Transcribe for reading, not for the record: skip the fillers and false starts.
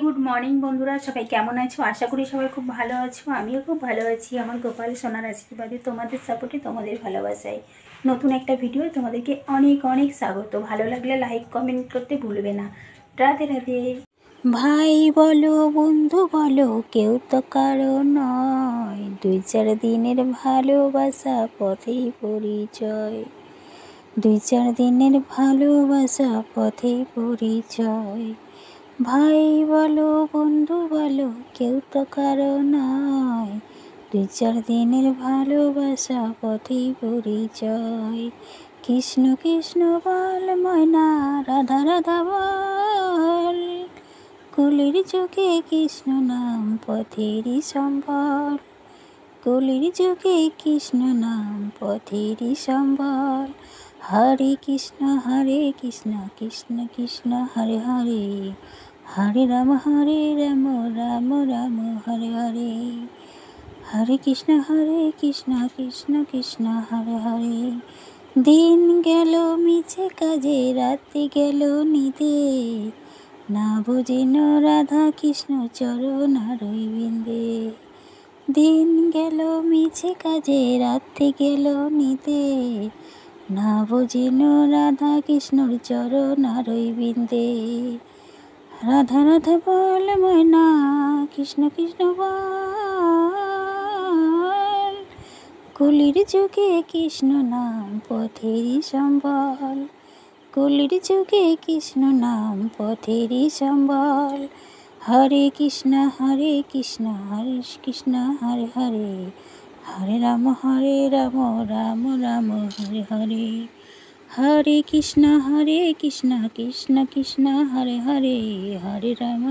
Good morning বন্ধুরা, সবাই কেমন আছো? আশা করি সবাই খুব ভালো আছো। আমিও খুব ভালো আছি। আমার গোপাল সোনার আশীর্বাদে, তোমাদের সাপোর্টে, তোমাদের ভালোবাসায় নতুন একটা ভিডিও তোমাদেরকে অনেক অনেক স্বাগত। ভালো লাগলে লাইক কমেন্ট করতে ভুলবে না। রাধে রাধে। ভাই বলো বন্ধু বলো, কেউ তো কারো নয়, 2-4 দিনের ভালোবাসা পথেই পরিচয়। 2-4 দিনের ভালোবাসা পথেই পরিচয়। ভাই বলো বন্ধু বলো, কেউ তো কারো নয়, 2-4 দিনের ভালোবাসা পথেই পরিচয়। কৃষ্ণ কৃষ্ণ বল ময়না, রাধা রাধা বল, কলির যুগে কৃষ্ণ নাম পথেরই সম্বল। কলির যুগে কৃষ্ণ নাম পথেরই সম্বল। হরে কৃষ্ণ কৃষ্ণ কৃষ্ণ হরে হরে, হরে রাম রাম রাম হরে হরে। হরে কৃষ্ণ কৃষ্ণ কৃষ্ণ হরে হরে। দিন গেল মিছে কাজে, রাত্রি গেল নিদে, না বুঝিন রাধা কৃষ্ণ চরণ অরবিন্দে। দিন গেল মিছে কাজে, রাত্রি গেল নিদে, না বুঝিন রাধা কৃষ্ণর চরণ অরবিন্দে। রাধা রাধা বল ময়না, কৃষ্ণ কৃষ্ণ বল, কলির যুগে কৃষ্ণ নাম পথেরই সম্বল। কলির যুগে কৃষ্ণ নাম পথেরই সম্বল। হরে কৃষ্ণ কৃষ্ণ কৃষ্ণ হরে হরে, হরে রাম রাম রাম হরে হরে। হরে কৃষ্ণ কৃষ্ণ কৃষ্ণ হরে হরে, হরে রাম